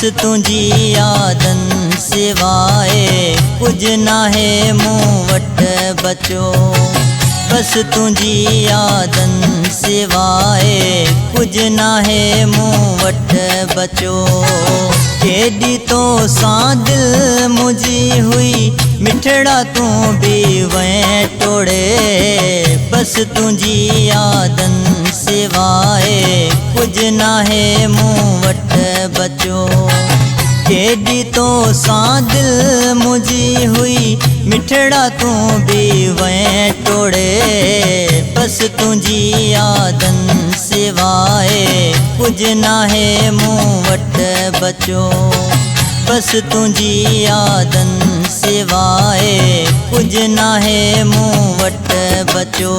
बस तुझी यादन सिवाए कुछ ना है मूं वट बचो। बस तुझी यादन सिवाए कुछ ना है मूं वट बचो। केॾी तो सां दिल मुझी हुई मिठड़ा तू भी वैं टोड़े। बस तुझी यादन सिवाए कुछ ना है मूं वट बचो। केॾी तो सां दिल मुझी हुई मिठड़ा तू भी वैं टोड़े। बस तुझी यादन सिवाए कुछ ना है मूं वट बचो। बस तुझी यादन सिवाए कुछ ना है मूं वट बचो।